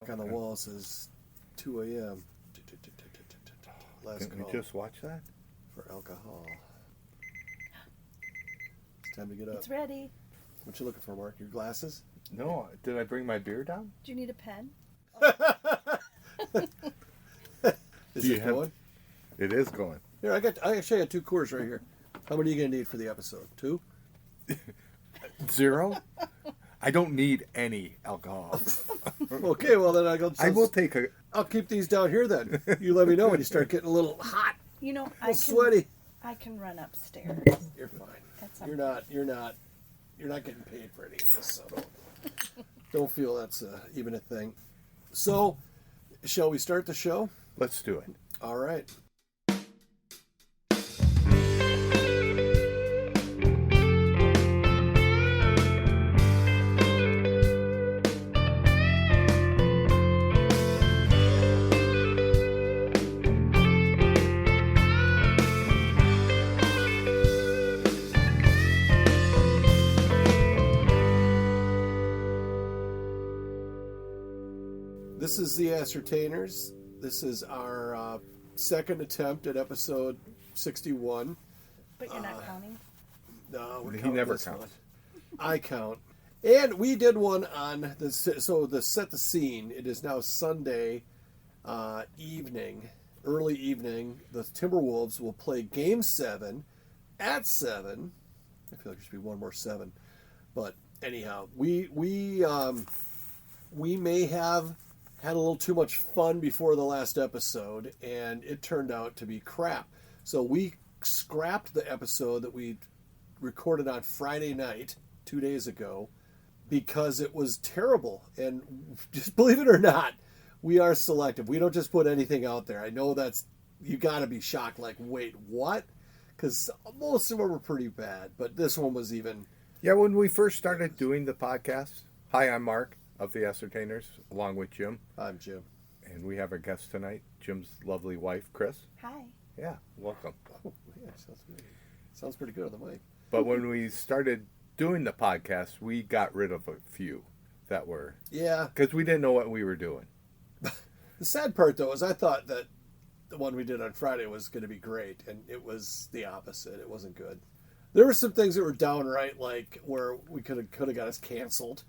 On the wall says 2 a.m. Last Can call we just watch that? for alcohol. It's time to get up. It's ready. What you looking for, Mark? Your glasses? No, did I bring my beer down? Do you need a pen? Is it going? It is going. Here, I actually got 2 Coors right here. How many are you gonna need for the episode? 2? 0? I don't need any alcohol. Okay, well then I will take a. I'll keep these down here then. You let me know when you start getting a little hot, You know, a little sweaty. I can run upstairs. You're fine. That's You're not getting paid for any of this, so don't feel that's even a thing. So, shall we start the show? Let's do it. All right. This is TheAscertainers. This is our second attempt at episode 61. But you're not counting? No, we're He counting never this counts. one. I count. And we did one on the set the scene. It is now Sunday evening, early evening. The Timberwolves will play Game 7 at 7. I feel like there should be one more 7, but anyhow, we may have had a little too much fun before the last episode, and it turned out to be crap. So we scrapped the episode that we recorded on Friday night 2 days ago because it was terrible. And just believe it or not, we are selective. We don't just put anything out there. I know you got to be shocked, like, wait, what? Because most of them were pretty bad, but this one was even... Yeah, when we first started doing the podcast, hi, I'm Mark of TheAscertainers, along with Jim. I'm Jim. And we have a guest tonight, Jim's lovely wife, Chris. Hi. Yeah, welcome. Oh, yeah, sounds pretty good on the mic. But when we started doing the podcast, we got rid of a few that were... Yeah. Because we didn't know what we were doing. The sad part, though, is I thought that the one we did on Friday was going to be great, and it was the opposite. It wasn't good. There were some things that were downright, like, where we could have got us canceled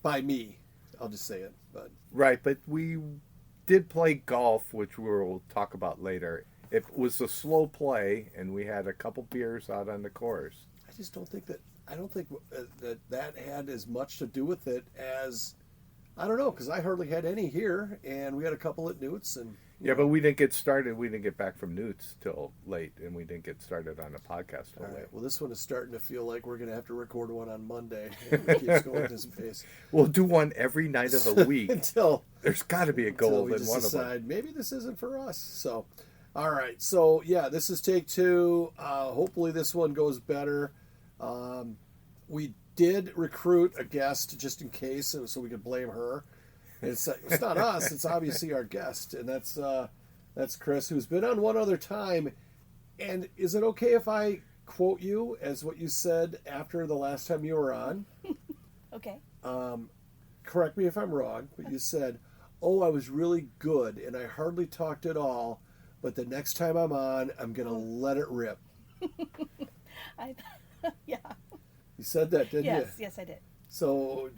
by me. I'll just say it. But Right, but we did play golf, which we'll talk about later. It was a slow play, and we had a couple beers out on the course. I just don't think that... I don't think that had as much to do with it as... I don't know, because I hardly had any here, and we had a couple at Newt's, and... Yeah, but we didn't get started. We didn't get back from Newt's till late, and we didn't get started on the podcast till All late. right. Well, this one is starting to feel like we're going to have to record one on Monday. If it keeps going at this pace. We'll do one every night of the week. Until There's got to be a goal we in just one decide, of them. maybe this isn't for us. So, all right. So, yeah, this is take 2. Hopefully this one goes better. We did recruit a guest just in case, so we could blame her. It's not us. It's obviously our guest, and that's Chris, who's been on one other time. And is it okay if I quote you as what you said after the last time you were on? Okay. Correct me if I'm wrong, but you said, "Oh, I was really good, and I hardly talked at all. But the next time I'm on, I'm gonna let it rip." Yeah. You said that, didn't you? Yes, I did. So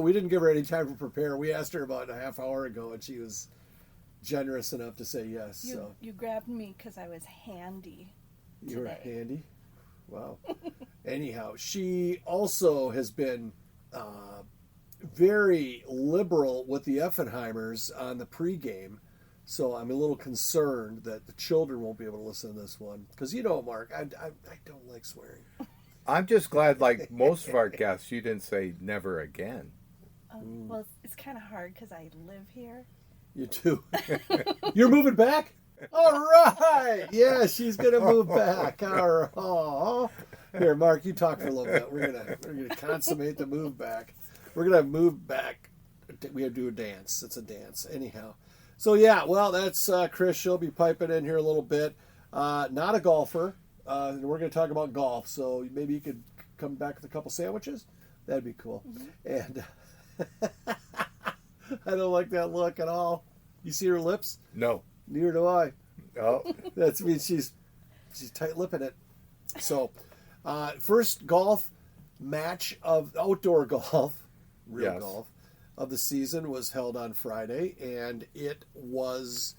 we didn't give her any time to prepare. We asked her about a half hour ago, and she was generous enough to say yes. You grabbed me because I was handy You were today. handy. Wow. Anyhow, she also has been very liberal with the Effenheimers on the pregame. So I'm a little concerned that the children won't be able to listen to this one. Because Mark, I don't like swearing. I'm just glad, like most of our guests, you didn't say never again. Well, it's kind of hard because I live here. You do. You're moving back? All right. Yeah, she's gonna move back. All right. Oh. Here, Mark, you talk for a little bit. We're gonna consummate the move back. We're gonna move back. We have to do a dance. It's a dance. Anyhow. So yeah, well, that's Chris. She'll be piping in here a little bit. Not a golfer. We're going to talk about golf. So maybe you could come back with a couple sandwiches. That'd be cool. Mm-hmm. And I don't like that look at all. You see her lips? No. Neither do I. Oh. That means she's tight-lipping it. So, first golf match of outdoor golf, real golf, of the season was held on Friday, and it was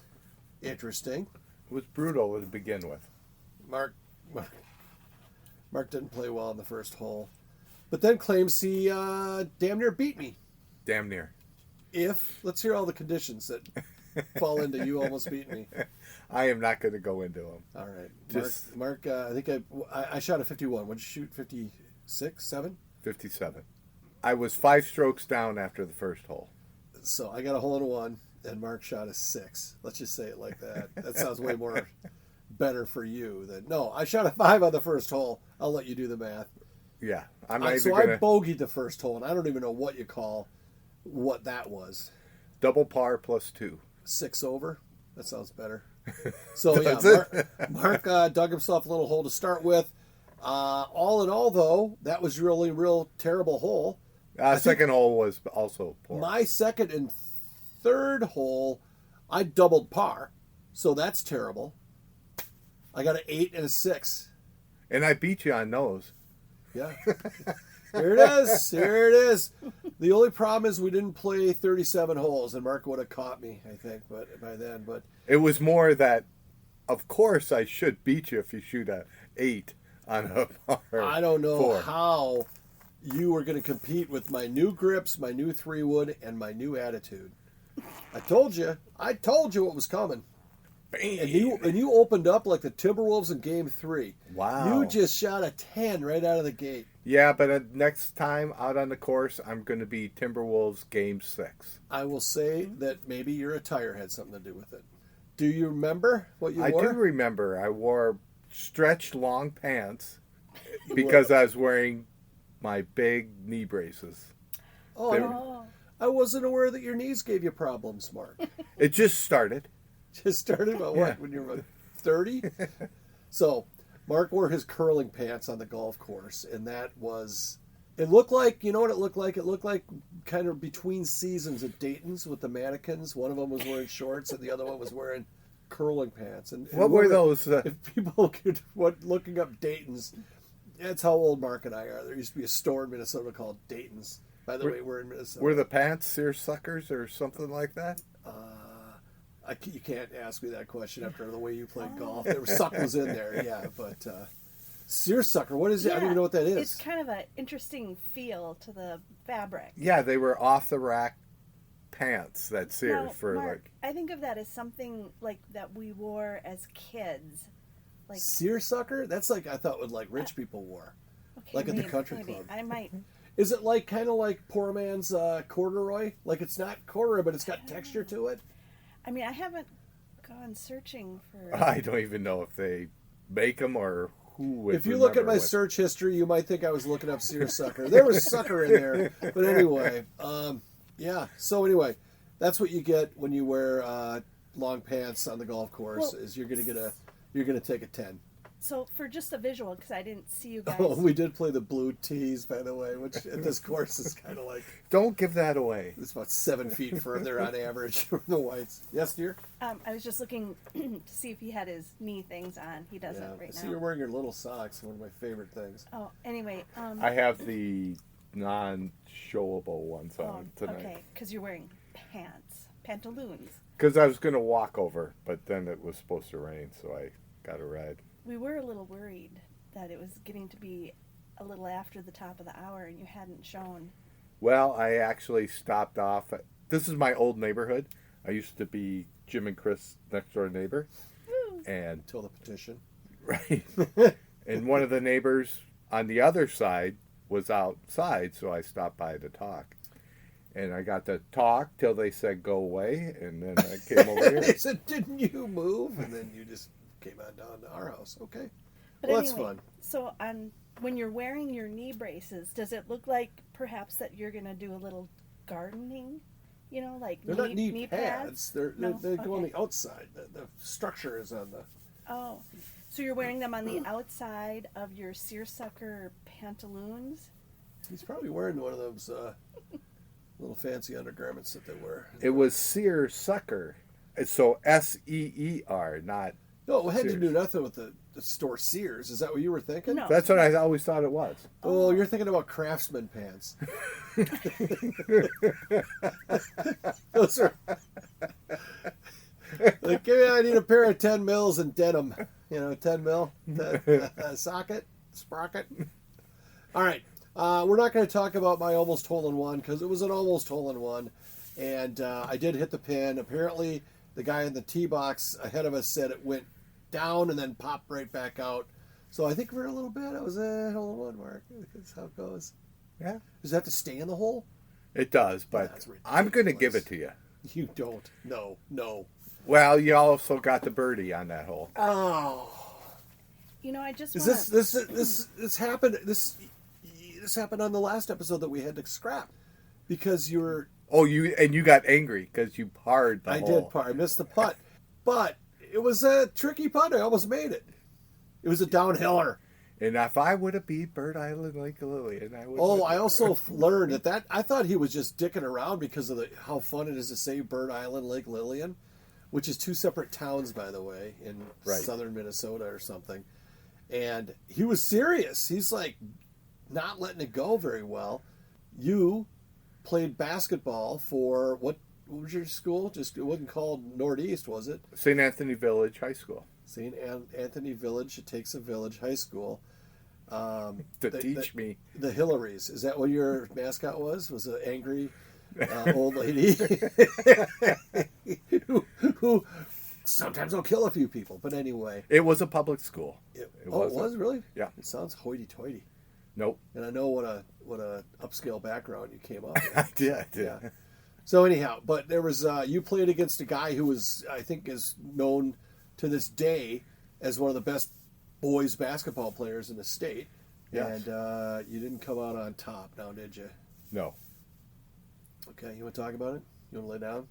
interesting. It was brutal to begin with. Mark didn't play well on the first hole, but then claims he damn near beat me. Damn near. Let's hear all the conditions that fall into you almost beating me. I am not going to go into them. All right. Mark, I think I shot a 51. What did you shoot? 56, 7? 57. I was 5 strokes down after the first hole. So I got a hole in one, and Mark shot a 6. Let's just say it like that. That sounds way more better for you than... No, I shot a 5 on the first hole. I'll let you do the math. Yeah. I bogeyed the first hole, and I don't even know what you call what that was. Double par plus 2. 6 over? That sounds better. So, yeah, Mark dug himself a little hole to start with. All in all, though, that was really real terrible hole. Second hole was also poor. My second and third hole, I doubled par. So that's terrible. I got an 8 and a 6. And I beat you on those. Yeah. Here it is. Here it is. The only problem is we didn't play 37 holes, and Mark would have caught me, I think, but by then. But it was more that, of course, I should beat you if you shoot a 8 on a par. I don't know 4. how you were going to compete with my new grips, my new 3-wood, and my new attitude. I told you what was coming. Bang. And you opened up like the Timberwolves in Game 3. Wow. You just shot a 10 right out of the gate. Yeah, but next time out on the course, I'm going to be Timberwolves Game 6. I will say that maybe your attire had something to do with it. Do you remember what you wore? I do remember. I wore stretched long pants because I was wearing my big knee braces. I wasn't aware that your knees gave you problems, Mark. It just started. Just started about what, when you were 30? So, Mark wore his curling pants on the golf course, and that was... It looked like, you know what it looked like? It looked like kind of between seasons at Dayton's with the mannequins. One of them was wearing shorts, and the other one was wearing curling pants. And what were those? If people could, looking up Dayton's, that's how old Mark and I are. There used to be a store in Minnesota called Dayton's. By the way, we're in Minnesota. Were the pants seersuckers or something like that? You can't ask me that question after the way you played golf. There were suckers in there, yeah, but seersucker, what is it? I don't even know what that is. It's kind of an interesting feel to the fabric. Yeah, they were off the rack pants that seared Mark, I think of that as something like that we wore as kids. Like seersucker? That's like I thought what like rich people wore. Okay, like at the country club. I might. Is it like kind of like poor man's corduroy? Like it's not corduroy, but it's got texture to it? I mean, I haven't gone searching for... I don't even know if they make them or who would. If you look at my search history, you might think I was looking up seersucker. There was sucker in there. But anyway, yeah. So anyway, that's what you get when you wear long pants on the golf course, is you're going to take a 10. So for just a visual, because I didn't see you guys. Oh, we did play the blue tees, by the way, which at this course is kind of like... Don't give that away. It's about 7 feet further on average from the whites. Yes, dear? I was just looking to see if he had his knee things on. He doesn't right now. See, you're wearing your little socks, one of my favorite things. Oh, anyway. I have the non-showable ones on tonight. Okay, because you're wearing pantaloons. Because I was going to walk over, but then it was supposed to rain, so I got a ride. We were a little worried that it was getting to be a little after the top of the hour and you hadn't shown. Well, I actually stopped off. This is my old neighborhood. I used to be Jim and Chris' next door neighbor. And until the petition. Right. And one of the neighbors on the other side was outside, so I stopped by to talk. And I got to talk till they said go away, and then I came over here. They said, didn't you move? And then you just... came on down to our house. Okay. But well, anyway, that's fun. So when you're wearing your knee braces, does it look like perhaps that you're going to do a little gardening? You know, like they're not knee pads. They go on the outside. The structure is on the... Oh. So you're wearing them on the outside of your seersucker pantaloons? He's probably wearing one of those little fancy undergarments that they wear. It was seersucker. So Seer, not. No, it had to Sears. do nothing with the store Sears. Is that what you were thinking? No. That's what I always thought it was. Oh, you're thinking about Craftsman pants. Those are like, I need a pair of 10 mils in denim. 10 mil socket, sprocket. All right. We're not going to talk about my almost hole-in-one because it was an almost hole-in-one. And I did hit the pin. Apparently, the guy in the tee box ahead of us said it went down and then popped right back out. So I think for a little bit, I was a hole-in-one, Mark. That's how it goes. Yeah. Does that have to stay in the hole? It does, but That's I'm going to ridiculous. give it to you. You don't. No. Well, you also got the birdie on that hole. Oh. I just Is want this happened? This happened on the last episode that we had to scrap because you were. Oh, you got angry because you parred the I hole. did par. I missed the putt, but it was a tricky putt. I almost made it. It was a downhiller. And if I would have beat Bird Island-Lake Lillian, I would. Oh, I also learned that I thought he was just dicking around because of how fun it is to say Bird Island-Lake Lillian, which is 2 separate towns, by the way, in Right. southern Minnesota or something. And he was serious. He's like not letting it go very well. You played basketball for what was your school? Just it wasn't called Northeast, was it? St. Anthony Village High School. St. Anthony Village. It takes a village high school. Teach me. The Hillarys. Is that what your mascot was? Was an angry old lady who sometimes will kill a few people. But anyway. It was a public school. It wasn't. was really? Yeah. It sounds hoity-toity. Nope. And I know what a upscale background you came up with. I did. Yeah. So anyhow, but there was you played against a guy who was, I think, is known to this day as one of the best boys basketball players in the state. Yes. And you didn't come out on top now, did you? No. Okay, you want to talk about it? You want to lay down?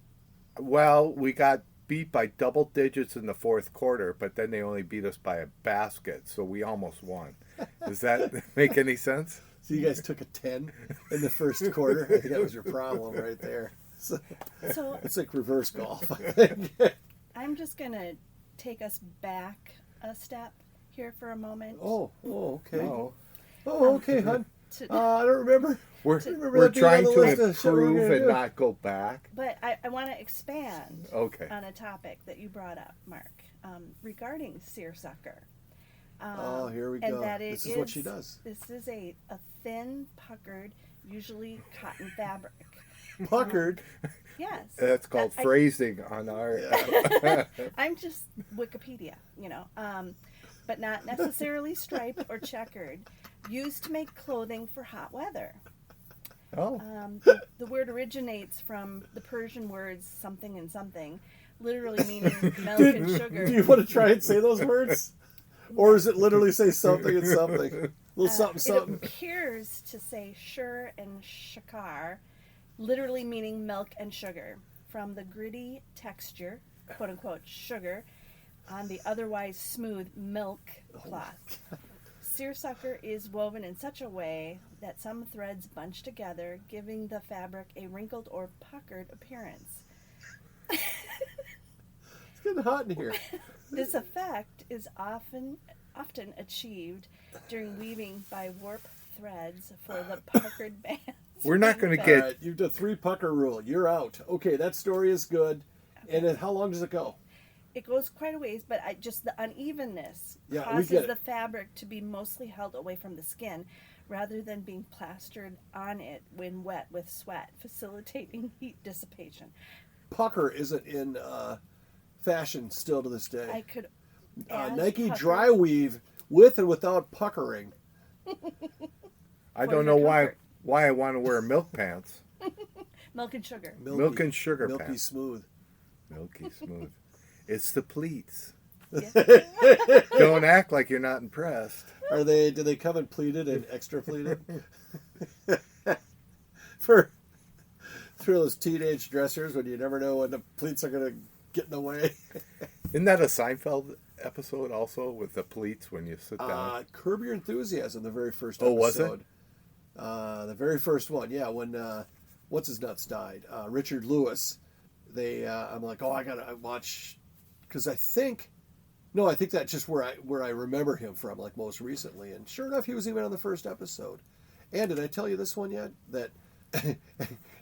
Well, we got beat by double digits in the fourth quarter, but then they only beat us by a basket, so we almost won. Does that make any sense? So you guys took a 10 in the first quarter. I think that was your problem right there. So, So it's like reverse golf, I think. I'm just gonna take us back a step here for a moment. Oh, okay. No. Oh, okay, hon. To- I don't remember. We're Remember we're that being on trying the to list of shit we were improve gonna and do? not go back. But I want to expand Okay. on a topic that you brought up, Mark, regarding seersucker. Oh, here we and go. That This is what she does. This is a thin, puckered, usually cotton fabric. Puckered. Yes. That's called I- phrasing on our. I'm just Wikipedia, but not necessarily striped or checkered. Used to make clothing for hot weather. Oh. The word originates from the Persian words something and something, literally meaning milk and sugar. Do you want to try and say those words? Or does it literally say something and something? A little something, It something. appears to say shur and shakar, literally meaning milk and sugar, from the gritty texture, quote unquote, sugar, on the otherwise smooth milk cloth. Seersucker is woven in such a way that some threads bunch together, giving the fabric a wrinkled or puckered appearance. It's getting hot in here. This effect is often achieved during weaving by warp threads for the puckered bands. We're not going to All get. right, you've done 3 pucker rule. You're out. Okay, that story is good. And then how long does it go? It goes quite a ways, but just the unevenness Yeah, we causes get it. the fabric to be mostly held away from the skin rather than being plastered on it when wet with sweat, facilitating heat dissipation. Pucker isn't in fashion still to this I day. could add Nike pucker dry weave with and without puckering. I for don't your know comfort. why I want to wear milk pants. milk and sugar. Milk and sugar Milky pants. smooth. Milky smooth. It's the pleats. Yeah. Don't act like you're not impressed. Do they come in pleated and extra pleated? for those teenage dressers when you never know when the pleats are going to get in the way. Isn't that a Seinfeld episode also with the pleats when you sit down? Curb Your Enthusiasm, the very first Oh, episode. was it? The very first one, yeah. When what's his nuts died. Richard Lewis. I'm like, oh, I gotta watch, because I think that's just where I remember him from, like most recently. And sure enough, he was even on the first episode. And did I tell you this one yet? That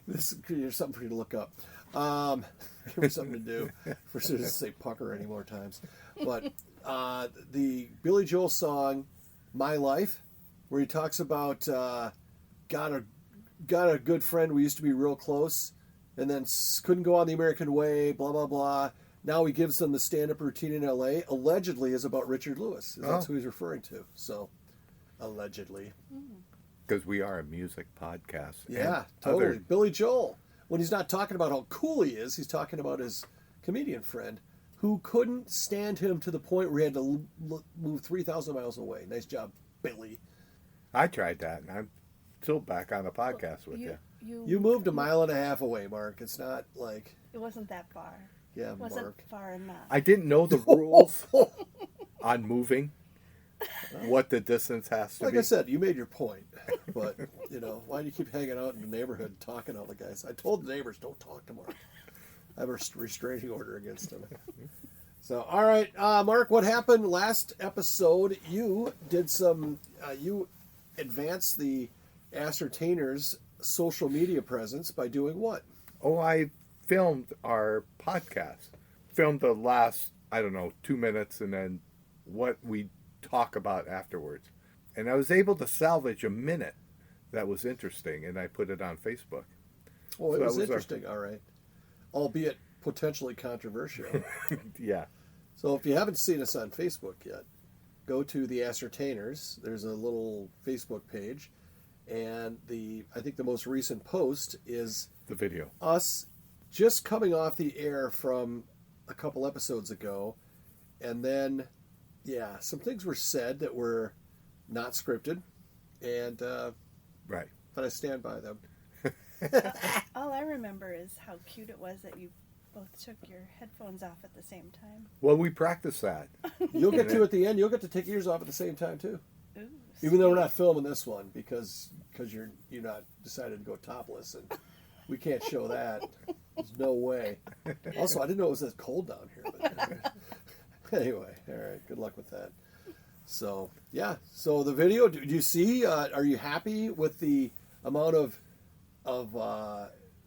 this here's something for you to look up. Give me something to do. For sure, to say pucker any more times. But the Billy Joel song "My Life," where he talks about got a good friend. We used to be real close, and then couldn't go on the American way. Blah blah blah. Now he gives them the stand-up routine in L.A. Allegedly is about Richard Lewis. That's who he's referring to. So, allegedly. Because we are a music podcast. Yeah, totally. Billy Joel. When he's not talking about how cool he is, he's talking about his comedian friend who couldn't stand him to the point where he had to move 3,000 miles away. Nice job, Billy. I tried that, and I'm still back on the podcast with you. You moved 1.5 miles away, Mark. It's not like... It wasn't that far. Yeah, it wasn't Mark. far enough. I didn't know the rules on moving, what the distance has to like be. I said, you made your point. But, why do you keep hanging out in the neighborhood talking to all the guys? I told the neighbors, don't talk to Mark. I have a restraining order against him. So, all right, Mark, what happened last episode? You did you advanced the Ascertainers' social media presence by doing what? Oh, I filmed our podcast. Filmed the last, 2 minutes, and then what we talk about afterwards. And I was able to salvage a minute that was interesting, and I put it on Facebook. Oh, it was interesting, all right. Albeit potentially controversial. Yeah. So if you haven't seen us on Facebook yet, go to The Ascertainers. There's a little Facebook page. And I think the most recent post is... the video. Us just coming off the air from a couple episodes ago. And then, some things were said that were not scripted. And... right. But I stand by them. All I remember is how cute it was that you both took your headphones off at the same time. Well, we practiced that. You'll get to at the end. You'll get to take yours off at the same time too. Ooh, even though we're not filming this one because you're not decided to go topless and we can't show that. There's no way. Also, I didn't know it was that cold down here. But anyway, all right. Good luck with that. So So the video. Do you see? Are you happy with the amount of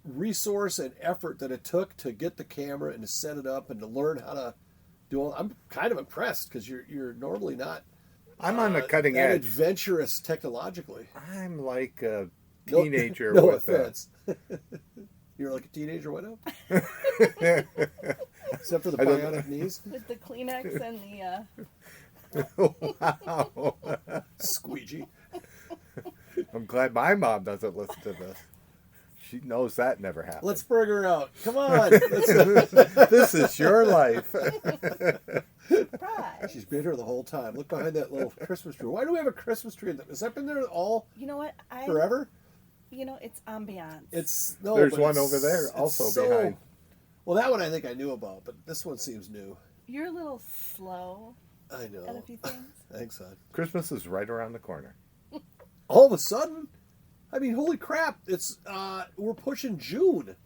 resource and effort that it took to get the camera and to set it up and to learn how to do all? I'm kind of impressed because you're normally not. I'm on the cutting that edge. Adventurous technologically. I'm like a teenager. No with offense. You're like a teenager. What now? Except for the bionic knees. With the Kleenex and the Wow. Squeegee. I'm glad my mom doesn't listen to this. She knows that never happened. Let's bring her out. Come on. This is your life. surprise. She's been here the whole time. Look behind that little Christmas tree. Why do we have a Christmas tree? Has that been there all You know what? forever? It's ambiance. There's one over there also behind. Well, that one I think I knew about, but this one seems new. You're a little slow I know. at a few things. Thanks, hon. Christmas is right around the corner. All of a sudden, I mean, holy crap! It's we're pushing June,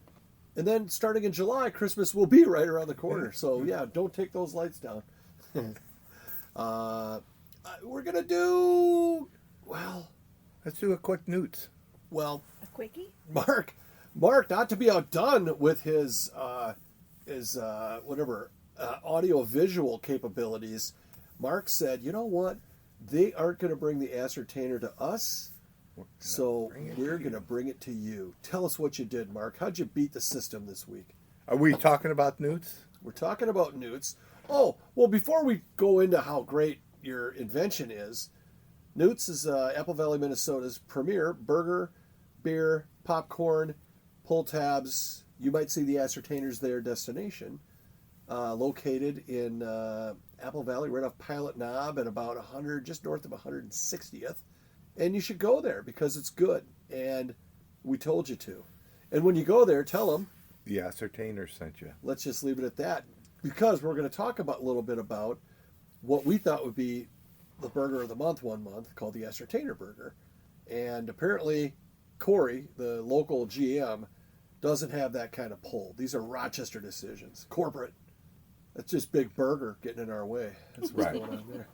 and then starting in July, Christmas will be right around the corner. So don't take those lights down. We're gonna do Let's do a quick Newt. well. A quickie? Mark, not to be outdone with his audio visual capabilities. Mark said, "You know what? They aren't going to bring the Ascertainer to us, so we're going to bring it to you." Tell us what you did, Mark. How'd you beat the system this week? Are we talking about Newts? We're talking about Newts. Oh, well, before we go into how great your invention is, Newts is Apple Valley, Minnesota's premier burger, beer, popcorn, pull tabs. You might see the Ascertainers there destination, located in Apple Valley, right off Pilot Knob, and about 100, just north of 160th. And you should go there because it's good, and we told you to. And when you go there, tell them The Ascertainers sent you. Let's just leave it at that, because we're going to talk a little bit about what we thought would be the burger of the month one month, called the Ascertainer Burger. And apparently Corey, the local GM, doesn't have that kind of pull. These are Rochester decisions, corporate. That's just Big Burger getting in our way. That's what's going on there.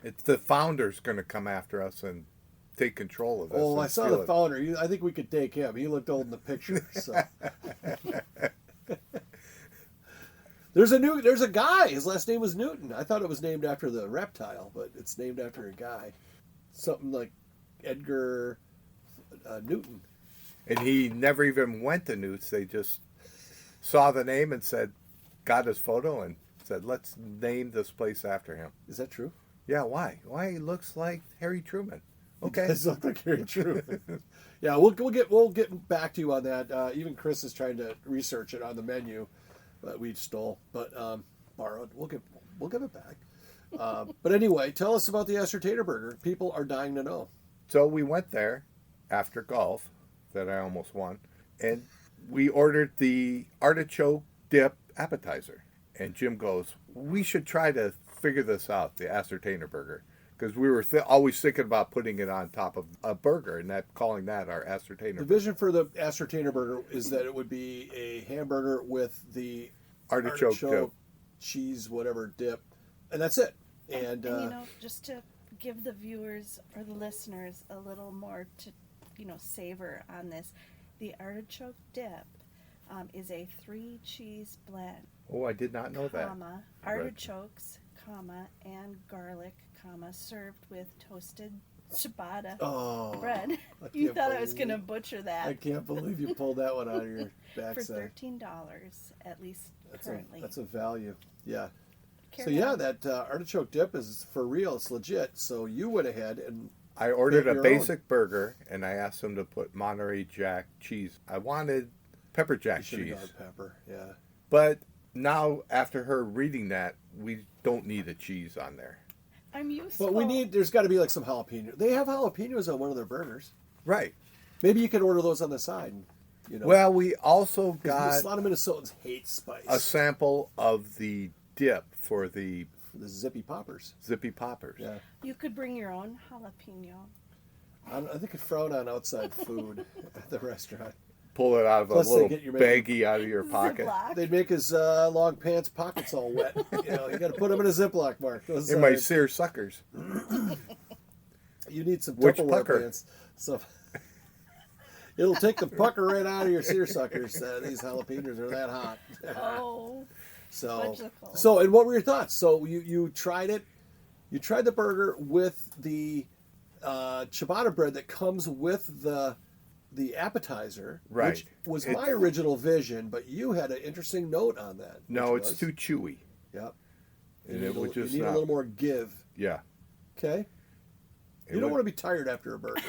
It's the founder's going to come after us and take control of this. Oh, I saw the founder. I think we could take him. He looked old in the picture. So. There's a guy. His last name was Newton. I thought it was named after the reptile, but it's named after a guy. Something like Edgar Newton. And he never even went to Newt's. They just saw the name and got his photo and said, let's name this place after him. Is that true? Yeah, why? Why he looks like Harry Truman. Okay. It does look like Harry Truman. Yeah, we'll get back to you on that. Even Chris is trying to research it on the menu that we stole, but borrowed. We'll give it back. But anyway, tell us about the Ascertainer Burger. People are dying to know. So we went there after golf that I almost won, and we ordered the artichoke dip appetizer. And Jim goes, we should try to figure this out, the Ascertainer Burger. Because we were always thinking about putting it on top of a burger and calling that our Ascertainer The Burger. vision for the Ascertainer Burger is that it would be a hamburger with the Artichoke dip. Cheese, whatever dip, and that's it. And just to give the viewers or the listeners a little more to, savor on this, the artichoke dip is a 3-cheese blend. Oh, I did not know that. Artichokes, and garlic, served with toasted ciabatta bread. You thought I was going to butcher that. I can't believe you pulled that one out of your For backside. $13, at least currently. That's a value. Yeah. Carry So on. that artichoke dip is for real. It's legit. So you went ahead and I ordered Make a your basic burger, and I asked them to put Monterey Jack cheese. I wanted pepper you jack should have cheese. gone pepper. Yeah. But now, after her reading that, we don't need a cheese on there. I'm useful. But there's got to be like some jalapeno. They have jalapenos on one of their burgers. Right. Maybe you could order those on the side. Well, we also got a lot of Minnesotans hate spice. a sample of the dip for the The zippy poppers. Zippy Poppers. Yeah. You could bring your own jalapeno. I think it's frown on outside food at the restaurant. Pull it out of Plus a little they get your baggie out of your pocket. Ziploc. They'd make his long pants pockets all wet. You got to put them in a Ziploc, Mark. Those, In my seersuckers. you need some Which Tupperware pucker? pants. So it'll take the pucker right out of your seersuckers. These jalapenos are that hot. Oh. So, and what were your thoughts? So you tried it. You tried the burger with the ciabatta bread that comes with the appetizer, Right. which was my original vision, but you had an interesting note on that. No, which it's was- too chewy. Yep. And it would just you need a not- little more give. Yeah. Okay. It You don't would- want to be tired after a burger.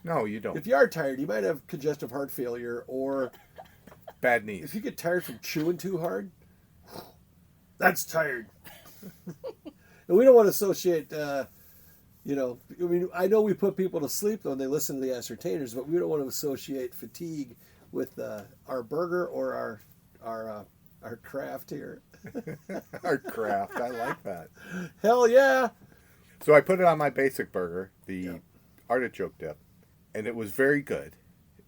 No, you don't. If you are tired, you might have congestive heart failure, or Bad knees. if you get tired from chewing too hard, that's tired. And we don't want to associate. I know we put people to sleep when they listen to the Ascertainers, but we don't want to associate fatigue with our burger or our craft here. Our craft. I like that. Hell yeah! So I put it on my basic burger, the artichoke dip, and it was very good.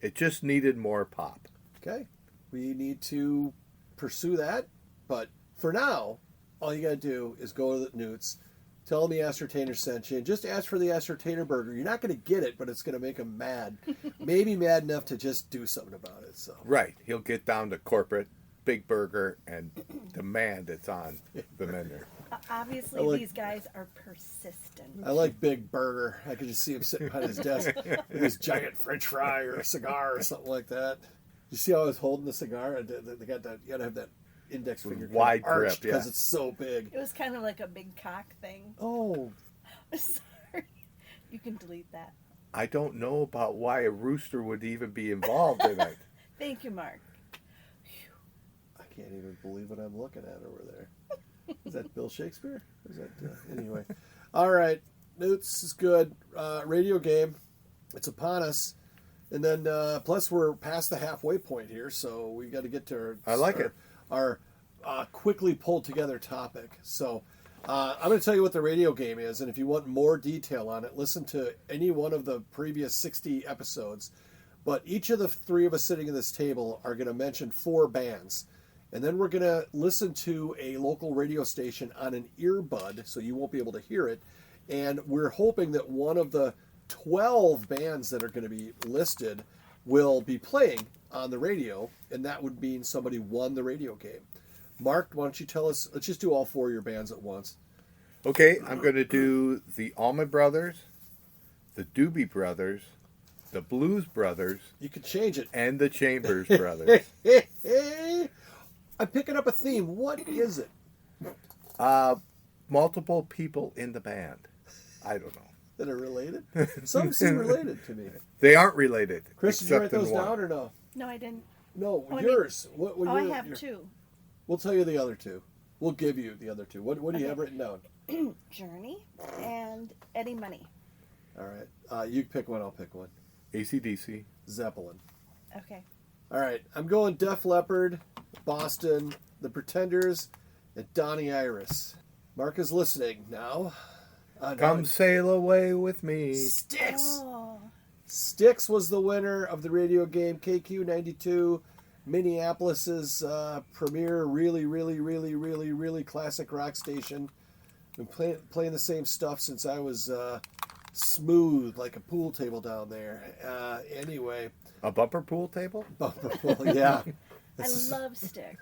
It just needed more pop. Okay, we need to pursue that, but for now, all you got to do is go to the Newt's, tell them the Ascertainer sent you, and just ask for the Ascertainer burger. You're not going to get it, but it's going to make them mad. Maybe mad enough to just do something about it. So Right. He'll get down to corporate, big burger, and demand it's on the menu. Obviously, these guys are persistent. I like Big Burger. I could just see him sitting behind his desk with his giant French fry or a cigar or something like that. You see how I was holding the cigar? They got that. You got to have that index finger Wide grip, because yeah. it's so big. It was kind of like a big cock thing. Oh, Sorry. You can delete that. I don't know about why a rooster would even be involved in it. Thank you, Mark. I can't even believe what I'm looking at over there. Is that Bill Shakespeare? Is that anyway? All right, Newt's is good. Radio game, it's upon us, and then plus we're past the halfway point here, so we got to get to I like it. our quickly pulled together topic. So I'm going to tell you what the radio game is, and if you want more detail on it, listen to any one of the previous 60 episodes. But each of the three of us sitting at this table are going to mention 4 bands. And then we're going to listen to a local radio station on an earbud, so you won't be able to hear it. And we're hoping that one of the 12 bands that are going to be listed will be playing on the radio, and that would mean somebody won the radio game. Mark, why don't you tell us, let's just do all 4 of your bands at once. Okay, I'm going to do the Allman Brothers, the Doobie Brothers, the Blues Brothers. You could change it. And the Chambers Brothers. I'm picking up a theme. What is it? Multiple people in the band. I don't know. That are related? Some seem related to me. They aren't related. Chris, did you write those down or no? No, I didn't. No, Oh, yours. I have 2. We'll tell you the other 2. We'll give you the other 2. What do you have written down? Journey and Eddie Money. All right. You pick one, I'll pick one. AC/DC. Zeppelin. Okay. All right. I'm going Def Leppard, Boston, The Pretenders, and Donnie Iris. Mark is listening now. Come sail away with me. Styx. Oh. Styx was the winner of the radio game KQ92, Minneapolis's premier really classic rock station. Been playing the same stuff since I was smooth like a pool table down there. Anyway. A bumper pool table? Bumper pool, yeah. I love Styx.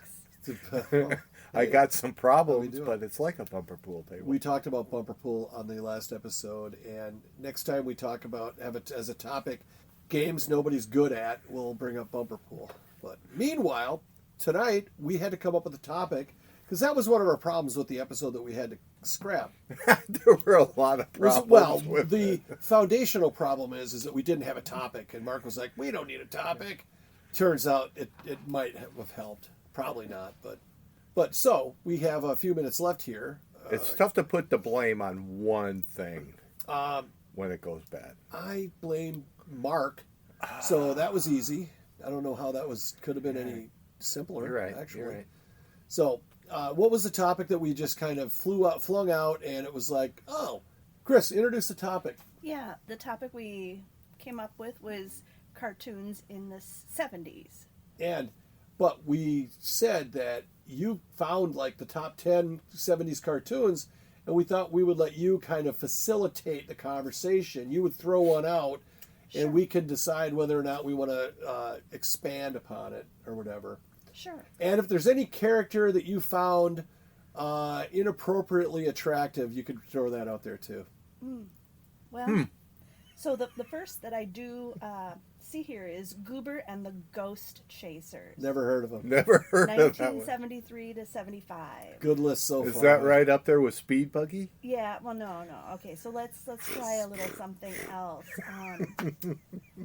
I got some problems, but it's like a bumper pool table. We talked about bumper pool on the last episode, and next time we talk about, have it as a topic, games nobody's good at, we'll bring up bumper pool. But meanwhile, tonight we had to come up with a topic, because that was one of our problems with the episode that we had to scrap. There were a lot of problems with the it. foundational problem is that we didn't have a topic, and Mark was like, we don't need a topic. Turns out it might have helped. Probably not, but so we have a few minutes left here. It's tough to put the blame on one thing when it goes bad. I blame Mark, so that was easy. I don't know how that could have been any simpler. You're right. Actually. You're right. So, what was the topic that we just kind of flung out, and it was like, oh, Chris, introduce the topic. Yeah, the topic we came up with was cartoons in the 70s. But we said that you found like the top 10 70s cartoons, and we thought we would let you kind of facilitate the conversation. You would throw one out, and we could decide whether or not we want to expand upon it or whatever. Sure. And if there's any character that you found inappropriately attractive, you could throw that out there too. Well, so the first that I do see here is Goober and the Ghost Chasers. Never heard of them. Never heard of that one. 1973 to 75. Good list so far. Is that right up there with Speed Buggy? Yeah, well, no. Okay, so let's try a little something else.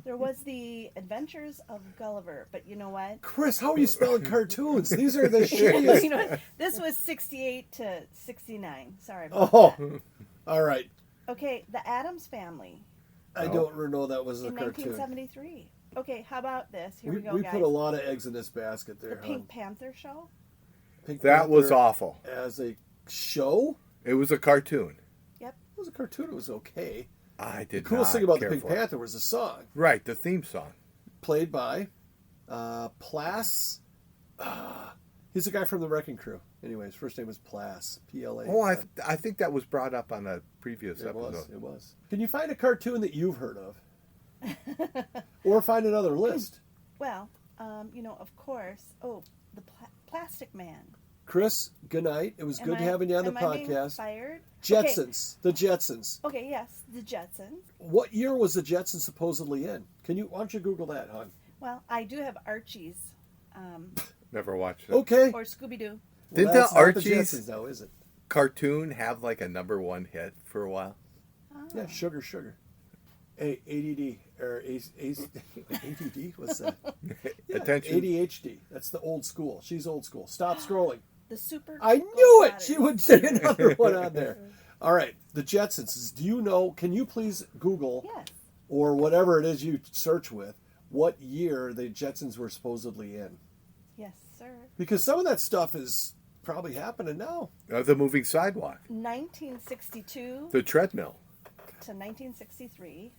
There was the Adventures of Gulliver, but you know what? Chris, how are you spelling cartoons? These are the shittiest. You know what? This was 68 to 69. Sorry about that. All right. Okay, the Addams Family. I don't know that was a in cartoon. 1973. Okay, how about this? Here we go, we guys. put a lot of eggs in this basket there, The Pink Panther Show. Pink That Panther was awful. As a show? It was a cartoon. Yep. It was a cartoon. It was okay. I did The coolest not thing about the care Pink for it. Panther was the song. Right, the theme song. Played by Plas. He's the guy from the Wrecking Crew. Anyway, his first name was Plas. P-L-A. Oh, I think that was brought up on a previous episode. It was. Can you find a cartoon that you've heard of? Or find another list? Well, of course. Oh, the Plastic Man. Chris, good night. It was good having you on the am I being podcast. fired? Jetsons. The Jetsons. Okay, yes, the Jetsons. What year was the Jetsons supposedly in? Why don't you Google that, hon? Well, I do have Archie's. Never watched it. Okay. Or Scooby-Doo. Didn't that's the not Archie's Jetsons, though, is it? cartoon have like a #1 hit for a while? Yeah, Sugar. ADD or ADD? What's that? Yeah, Attention. ADHD. That's the old school. She's old school. Stop scrolling. The Super. I knew it. She would say another one on there. All right, the Jetsons. Do you know? Can you please Google or whatever it is you search with what year the Jetsons were supposedly in? Yes, sir. Because some of that stuff is probably happening now. The moving sidewalk. 1962 The treadmill. to 1963.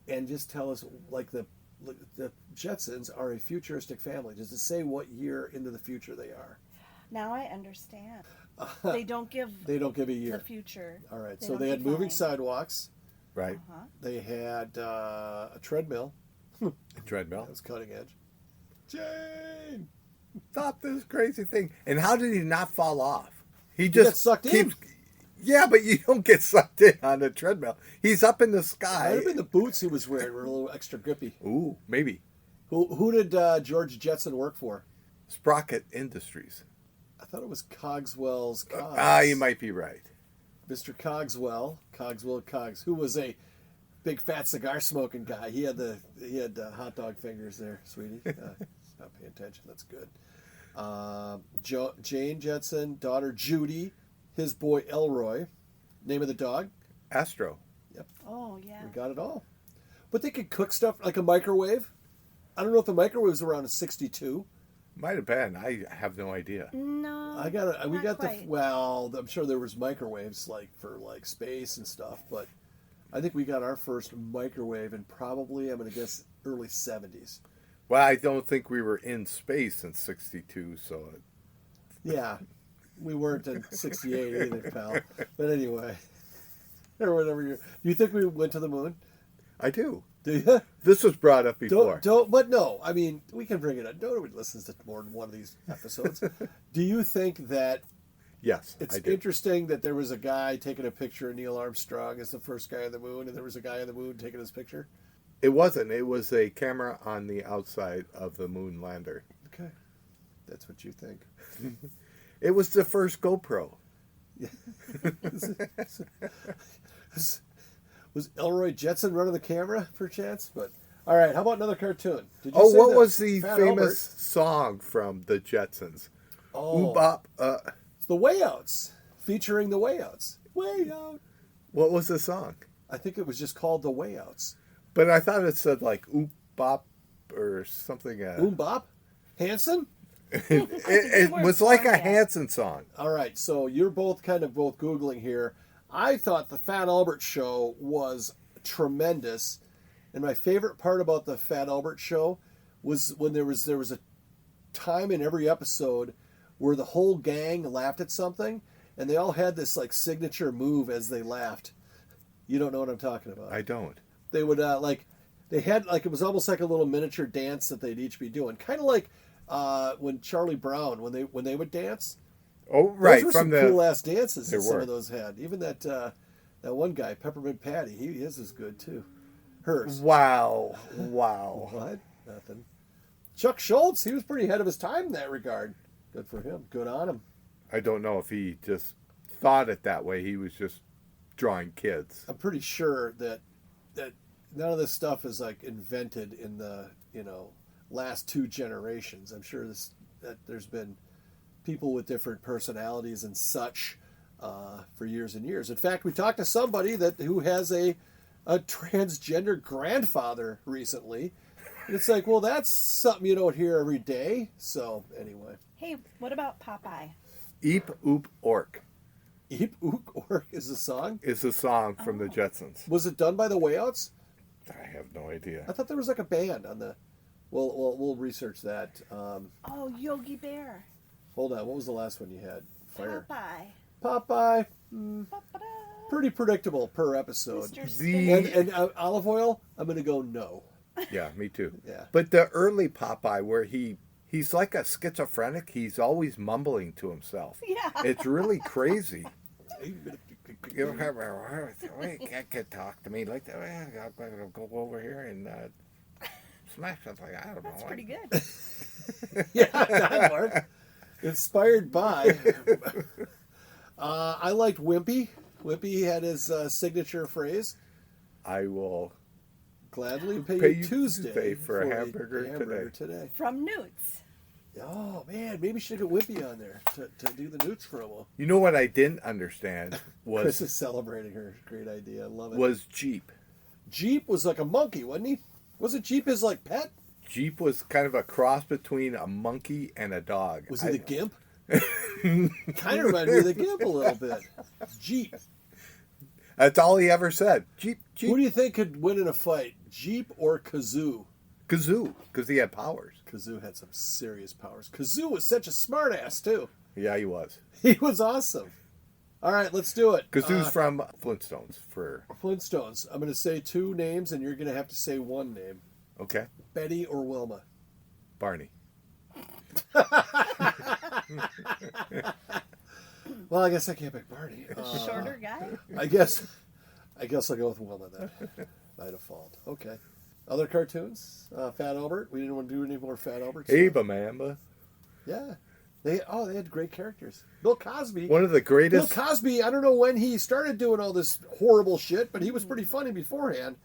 And just tell us, like, the Jetsons are a futuristic family. Does it say what year into the future they are? Now I understand. They don't give a year. the future. All right. They So don't they had moving define. sidewalks. Right. They had a treadmill. Treadmill. That was cutting edge. Jane! Stop this crazy thing. And how did he not fall off? He got just sucked in. Yeah, but you don't get sucked in on a treadmill. He's up in the sky. Might have been the boots he was wearing were a little extra grippy. Ooh, maybe. Who did George Jetson work for? Sprocket Industries. I thought it was Cogswell's Cogs. You might be right. Mr. Cogswell Cogs, who was a big fat cigar smoking guy. He had hot dog fingers there, sweetie. Not paying attention. That's good. Jane Jetson, daughter Judy, his boy Elroy. Name of the dog? Astro. Yep. Oh, yeah. We got it all. But they could cook stuff like a microwave. I don't know if the microwave was around in '62. Might have been. I have no idea. No. We got quite. I'm sure there was microwaves like for like space and stuff, but I think we got our first microwave in probably, I'm going to guess, early '70s. Well, I don't think we were in space in '62, so. Yeah, we weren't in '68 either, pal. But anyway, or whatever. Do you think we went to the moon? I do. Do you? This was brought up before. But no. I mean, we can bring it up. Nobody listens to more than one of these episodes. Do you think that Yes, it's I do. interesting that there was a guy taking a picture of Neil Armstrong as the first guy on the moon, and there was a guy on the moon taking his picture? It wasn't. It was a camera on the outside of the moon lander. Okay. That's what you think. It was the first GoPro. Was Elroy Jetson running the camera, perchance? But all right, how about another cartoon? Did you Oh, say what was the Fat famous Albert? song from the Jetsons? Oh, Bop. it's the Way Outs, featuring the Way Outs. Way Out. What was the song? I think it was just called the Way Outs. But I thought it said like Oop Bop or something. Boom Bop, Hanson. It was like a Hanson song. All right, so you're both Googling here. I thought the Fat Albert Show was tremendous, and my favorite part about the Fat Albert Show was when there was a time in every episode where the whole gang laughed at something, and they all had this like signature move as they laughed. You don't know what I'm talking about. I don't. They would they had like, it was almost like a little miniature dance that they'd each be doing, kind of like when Charlie Brown when they would dance. Oh, right. Those were from some cool ass dances There that some were. of those had. Even that one guy, Peppermint Patty, his is good too. Hers. Wow. What? Nothing. Chuck Schultz, he was pretty ahead of his time in that regard. Good for him. Good on him. I don't know if he just thought it that way. He was just drawing kids. I'm pretty sure that none of this stuff is like invented in the last two generations. I'm sure that there's been people with different personalities and such for years and years. In fact, we talked to somebody who has a transgender grandfather recently. And it's like, well, that's something you don't hear every day. So anyway, Hey, what about Popeye? Eep Oop Ork Eep Ook Ork is the song. is a song from the Jetsons. Was it done by the Way Outs? I have no idea. I thought there was like a band on the. We'll research that. Oh, Yogi Bear. Hold on. What was the last one you had? Fire. Popeye. Popeye. Ba-ba-da. Pretty predictable per episode. Mr. The- Spinach. And olive oil. I'm gonna go no. Yeah, me too. Yeah. But the early Popeye, where he's like a schizophrenic, he's always mumbling to himself. Yeah. It's really crazy. You can't talk to me like that. I'm going to go over here and smash something. I don't know. That's pretty good. Yeah, that worked. Inspired by. I liked Wimpy. Wimpy had his signature phrase. I will Gladly pay pay you you Tuesday for a hamburger today. From Newt's. Oh man, maybe we should get Wimpy on there to do the Newts promo. You know what I didn't understand Chris was is celebrating her. Great idea. I love it. was Jeep. Jeep was like a monkey, wasn't he? Wasn't Jeep his like pet? Jeep was kind of a cross between a monkey and a dog. Was he the gimp? Kind of reminded me of the Gimp a little bit. Jeep. That's all he ever said. Jeep, Jeep. Who do you think could win in a fight, Jeep or Kazoo? Kazoo, because he had powers. Kazoo had some serious powers. Kazoo was such a smartass too. Yeah, he was. He was awesome. All right, let's do it. Kazoo's from Flintstones. Flintstones. I'm going to say 2 names, and you're going to have to say 1 name. Okay. Betty or Wilma? Barney. Well, I guess I can't pick Barney. Shorter guy? I guess I'll go with Wilma then, by default. Okay. Other cartoons? Fat Albert. We didn't want to do any more Fat Albert stuff. Ava Mamba. Yeah. They had great characters. Bill Cosby. One of the greatest. Bill Cosby, I don't know when he started doing all this horrible shit, but he was pretty funny beforehand.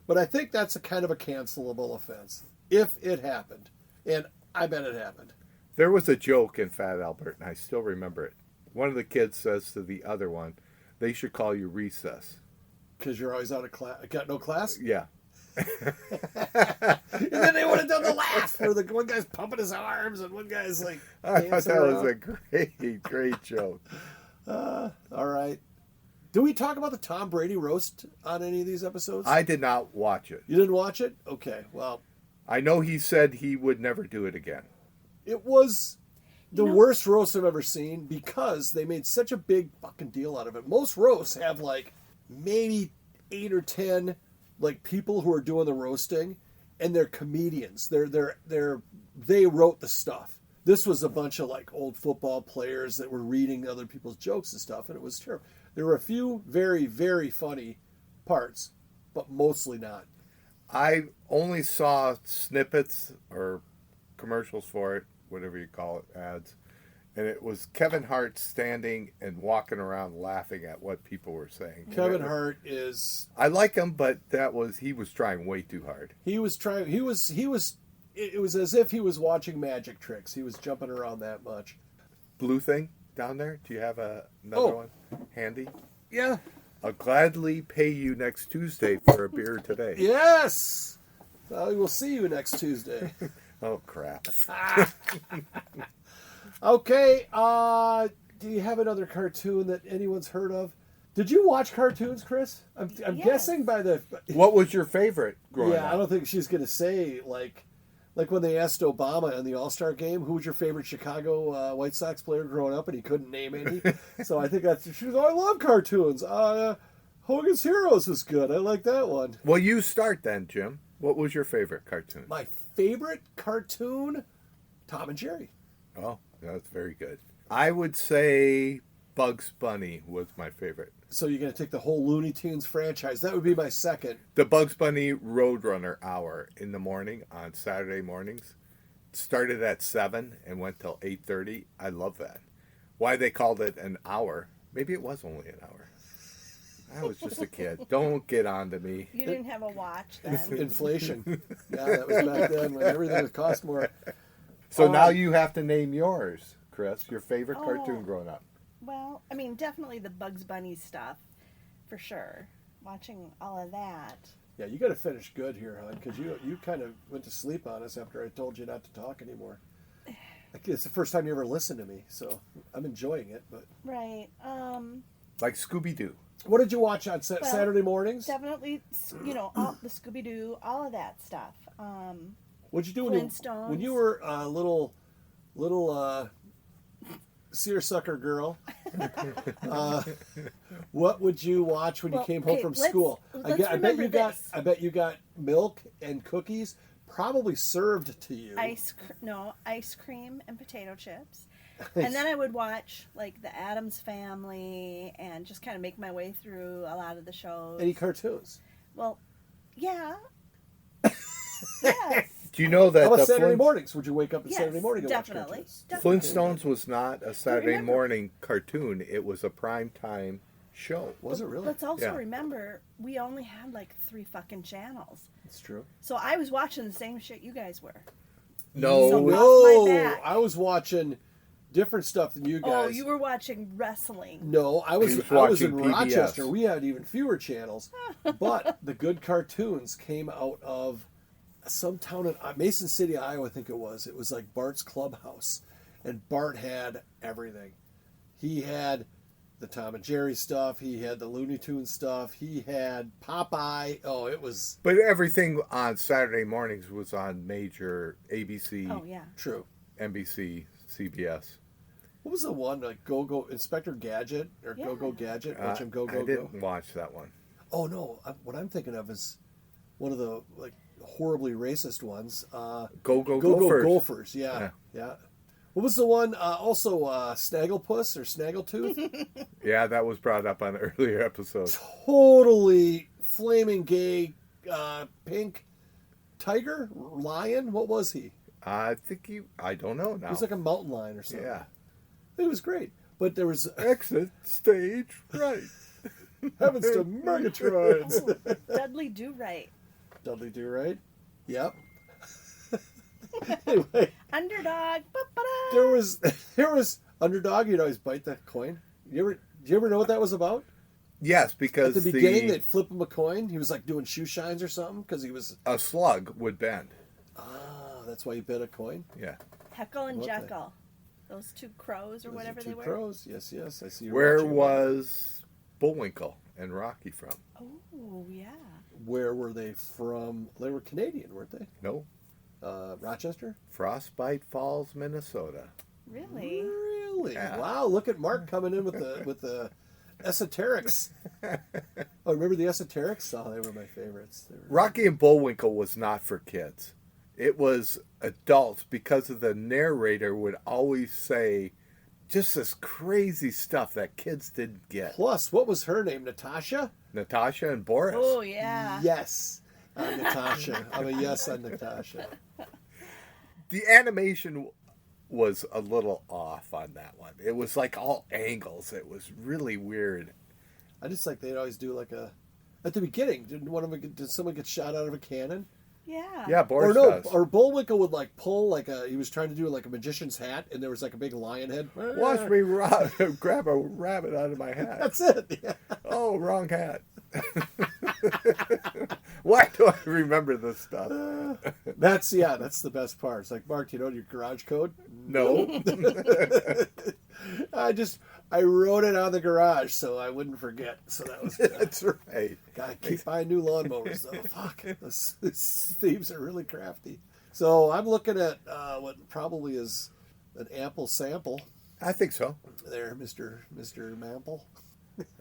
But I think that's a kind of a cancelable offense, if it happened. And I bet it happened. There was a joke in Fat Albert, and I still remember it. One of the kids says to the other one, they should call you Recess. Because you're always out of class. Got no class? Yeah. And then they would have done the laugh where the one guy's pumping his arms and one guy's like I thought dancing that was around. a great joke. All right. Do we talk about the Tom Brady roast on any of these episodes? I did not watch it. You didn't watch it? Okay, well. I know he said he would never do it again. It was the worst roast I've ever seen because they made such a big fucking deal out of it. Most roasts have like maybe 8 or 10 like people who are doing the roasting, and they're comedians. They wrote the stuff. This was a bunch of like old football players that were reading other people's jokes and stuff, and it was terrible. There were a few very, very funny parts, but mostly not. I only saw snippets or commercials for it, whatever you call it, ads. And it was Kevin Hart standing and walking around laughing at what people were saying. Kevin Hart is... I like him, but he was trying way too hard. It was as if he was watching magic tricks. He was jumping around that much. Blue thing down there? Do you have another one handy? Yeah. I'll gladly pay you next Tuesday for a beer today. Yes! We'll see you next Tuesday. Oh, crap. Okay, do you have another cartoon that anyone's heard of? Did you watch cartoons, Chris? I'm Yes. guessing by the... What was your favorite growing up? I don't think she's going to say, like when they asked Obama in the All-Star game, who was your favorite Chicago White Sox player growing up, and he couldn't name any. So I think she was, I love cartoons. Hogan's Heroes was good. I like that one. Well, you start then, Jim. What was your favorite cartoon? My favorite cartoon? Tom and Jerry. Oh, that's very good. I would say Bugs Bunny was my favorite. So you're going to take the whole Looney Tunes franchise. That would be my second. The Bugs Bunny Roadrunner hour in the morning on Saturday mornings. Started at 7 and went till 8:30. I love that. Why they called it an hour. Maybe it was only an hour. I was just a kid. Don't get on to me. You didn't have a watch then. Inflation. Yeah, that was back then when everything would cost more. So now you have to name yours, Chris. Your favorite cartoon growing up. Well, I mean, definitely the Bugs Bunny stuff, for sure. Watching all of that. Yeah, you got to finish good here, hon, because you kind of went to sleep on us after I told you not to talk anymore. It's the first time you ever listened to me, so I'm enjoying it. But Right. Like Scooby-Doo. What did you watch on Saturday mornings? Definitely, all the Scooby-Doo, all of that stuff. What'd you do Flintstones. when you were a little seersucker girl? What would you watch when you came home from school? I bet you got milk and cookies, probably served to you. Ice cream and potato chips. And then I would watch like the Addams Family and just kind of make my way through a lot of the shows. Any cartoons? Well, yeah. Yes. Do you know that How about the Saturday mornings? Would you wake up at Yes, Saturday morning and definitely. watch cartoons? Definitely. Flintstones was not a Saturday morning cartoon. It was a primetime show. Was it really? Let's also Yeah. remember, we only had like 3 fucking channels. That's true. So I was watching the same shit you guys were. No, So off my back. I was watching different stuff than you guys. Oh, you were watching wrestling. No, I was watching in PBS. Rochester. We had even fewer channels, but the good cartoons came out of some town in Mason City, Iowa. I think it was. It was like Bart's Clubhouse, and Bart had everything. He had the Tom and Jerry stuff. He had the Looney Tunes stuff. He had Popeye. Oh, it was... But everything on Saturday mornings was on major ABC, Oh, yeah. True. NBC, CBS. What was the one, like Go-Go, Inspector Gadget, or Yeah. Go-Go Gadget? Watch him go, I go, go. didn't watch that one. Oh, no. What I'm thinking of is one of the, like, horribly racist ones. Go-Go Go-Go Gophers. Gophers. Yeah. What was the one? Also, Snagglepuss or Snaggletooth? Yeah, that was brought up on an earlier episode. Totally flaming gay pink tiger? Lion? What was he? I don't know now. He was like a mountain lion or something. Yeah. It was great. But there was Exit stage right. heavens to Murgatroyds. Dudley Do-Right. Dudley Do-Right? Yep. Anyway, Underdog. Ba-ba-da. there was Underdog. You'd always bite that coin. Do you ever know what that was about? Yes, because At the beginning, they'd flip him a coin. He was like doing shoe shines or something because he was... a slug would bend. Ah, that's why you bet a coin? Yeah. Heckle and What the- Jekyll. Those two crows or Those are whatever two they were. crows. Yes, yes. I see. You're Where watching. was Bullwinkle and Rocky from? Oh, yeah. Where were they from? They were Canadian, weren't they? No. Rochester? Frostbite Falls, Minnesota. Really? Really? Yeah. Wow, look at Mark coming in with the esoterics. Oh, remember the esoterics? Oh, they were my favorites. They were... Rocky and Bullwinkle was not for kids. It was adults because of the narrator would always say just this crazy stuff that kids didn't get. Plus, what was her name? Natasha? Natasha and Boris. Oh, yeah. Yes. On Natasha. I'm a yes on Natasha. The animation was a little off on that one. It was like all angles. It was really weird. I just like they'd always do like a... At the beginning, did someone get shot out of a cannon? Yeah. Yeah, Or Boris no, does. or Bullwinkle would like pull like he was trying to do like a magician's hat, and there was like a big lion head. Watch me grab a rabbit out of my hat. That's it. Yeah. Oh, wrong hat. Why do I remember this stuff? That's the best part. It's like, Mark, do you know your garage code? No. I wrote it on the garage so I wouldn't forget. So that was good. That's right. Gotta keep buying new lawnmowers though. Fuck, those thieves are really crafty. So I'm looking at what probably is an ample sample I think so. there, Mr. Mample.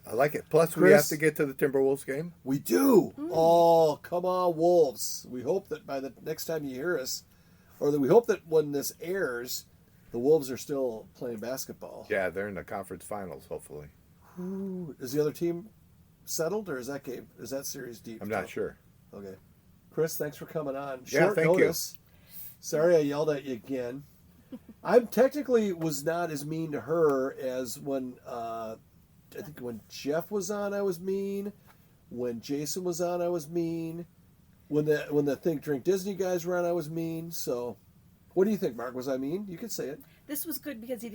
I like it. Plus, we Chris? have to get to the Timberwolves game. We do. Oh, come on, Wolves. We hope that by the next time you hear us, or that we hope that when this airs, the Wolves are still playing basketball. Yeah, they're in the conference finals, hopefully. Ooh, is the other team settled, or is that series deep? I'm not sure. Okay. Chris, thanks for coming on. Yeah, Short thank you. notice. Sorry I yelled at you again. I technically was not as mean to her as when I think when Jeff was on, I was mean. When Jason was on, I was mean. When the Think Drink Disney guys were on, I was mean. So, what do you think, Mark? Was I mean? You could say it. This was good because he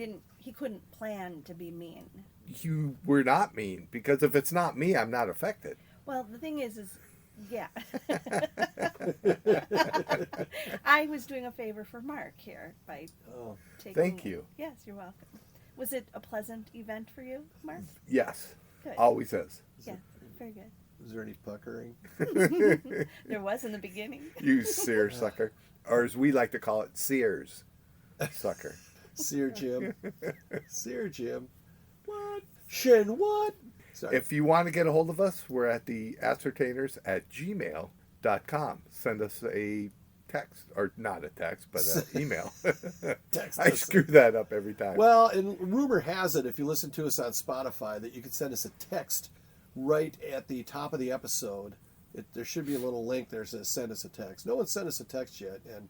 couldn't plan to be mean. You were not mean, because if it's not me, I'm not affected. Well, the thing is yeah. I was doing a favor for Mark here by taking... Thank you. Yes, you're welcome. Was it a pleasant event for you, Mark? Yes. Good. Always is. Yeah, very good. Was there any puckering? There was in the beginning. You seersucker. Or as we like to call it, Sears sucker. Sear Jim. Sear Jim. What? Shin what? Sorry. If you want to get a hold of us, we're at TheAscertainers@gmail.com. Send us a text, or not a text, but an email. Text I us. screw that up every time. Well, and rumor has it, if you listen to us on Spotify, that you can send us a text right at the top of the episode. There should be a little link there that says send us a text. No one sent us a text yet, and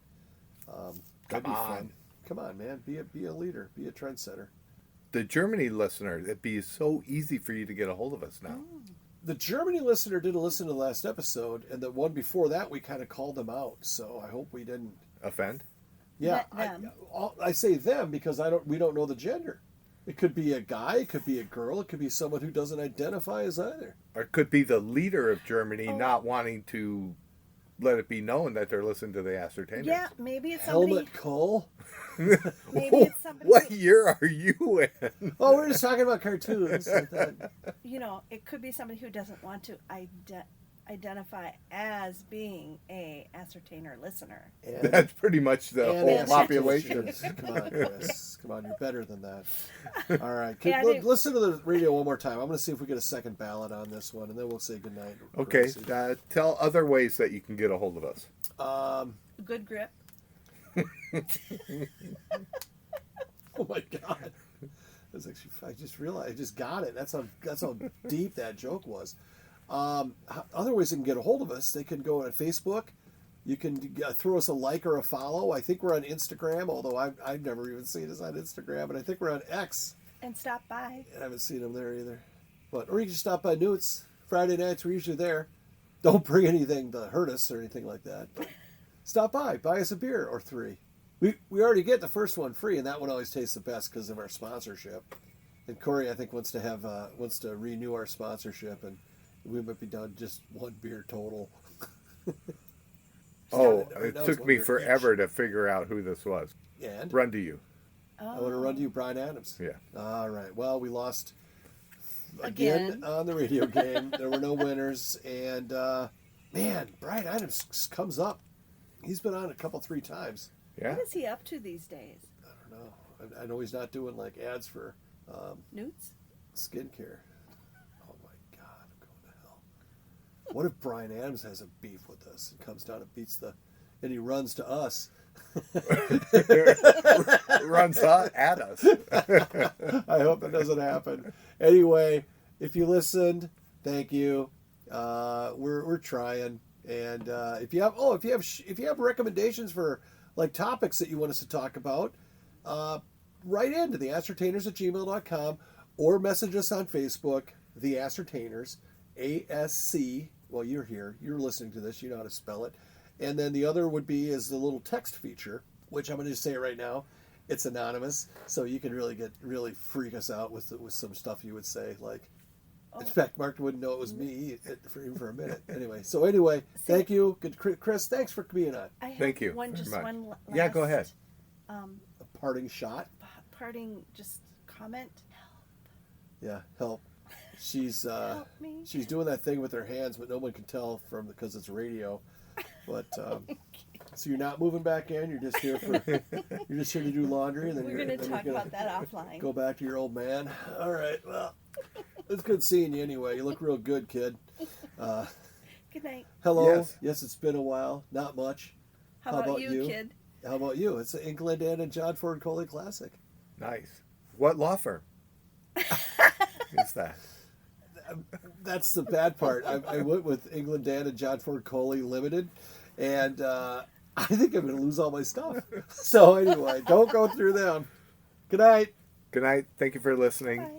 that'd be fun. Come on, man. Be a leader. Be a trendsetter. The Germany listener, it'd be so easy for you to get a hold of us now. The Germany listener didn't listen to the last episode, and the one before that, we kind of called them out. So I hope we didn't. Offend? Yeah, Them. I say them because we don't know the gender. It could be a guy, it could be a girl, it could be someone who doesn't identify as either. Or it could be the leader of Germany not wanting to let it be known that they're listening to the Ascertainers. Yeah, maybe it's somebody. Helmut Cole? Maybe it's somebody. What year are you in? Oh, we're just talking about cartoons. I thought, It could be somebody who doesn't want to identify as being a ascertainer listener. and, That's pretty much the and whole population. institutions. Come on, Chris. Come on, you're better than that. All right. Yeah, Listen to the radio one more time. I'm going to see if we get a second ballot on this one, and then we'll say goodnight. Okay, tell other ways that you can get a hold of us. Good grip. Oh my God. That's actually, I just realized, I just got it. That's how deep that joke was. Other ways they can get a hold of us, they can go on Facebook. You can throw us a like or a follow. I think we're on Instagram, although I've never even seen us on Instagram. But I think we're on X. And stop by. I haven't seen them there either. Or you can stop by Newt's. Friday nights, we're usually there. Don't bring anything to hurt us or anything like that. But stop by. Buy us a beer or 3. We already get the first one free, and that one always tastes the best because of our sponsorship. And Corey, I think, wants to renew our sponsorship, and we might be down just 1 beer total. It took me forever to figure out who this was. And Run to you. I want to run to you, Brian Adams. Yeah. All right. Well, we lost again on the radio game. There were no winners, and man, Brian Adams comes up. He's been on a couple, 3 times. Yeah. What is he up to these days? I don't know. I know he's not doing like ads for Newt's? skincare. Oh my God, I'm going to hell. What if Brian Adams has a beef with us and comes down and and he runs to us? Runs at us. I hope it doesn't happen. Anyway, if you listened, thank you. We're trying, and if you have recommendations for like topics that you want us to talk about, write in to TheAscertainers@gmail.com or message us on Facebook, The Ascertainers, ASC. Well, you're here. You're listening to this. You know how to spell it. And then the other would be is the little text feature, which I'm going to just say right now. It's anonymous, so you can really freak us out with some stuff you would say. Like, in fact, Mark wouldn't know it was me for a minute. Anyway, thank you. Good, Chris, thanks for being on. Thank you. One last, yeah, go ahead. A parting shot. Parting just comment. Yeah, help. She's Help me. she's doing that thing with her hands, but no one can tell because it's radio. But so you're not moving back in. You're just here to do laundry, and then We're going to talk about that offline. Go back to your old man. All right. Well, it's good seeing you anyway. You look real good, kid. Good night. Hello. Yes, it's been a while. Not much. How about you, kid? How about you? It's the England Dan and JohnFordColey Classic. Nice. What law firm is that? That's the bad part. I went with England Dan and JohnFordColey Limited, and I think I'm going to lose all my stuff. So anyway, don't go through them. Good night. Good night. Thank you for listening. Bye.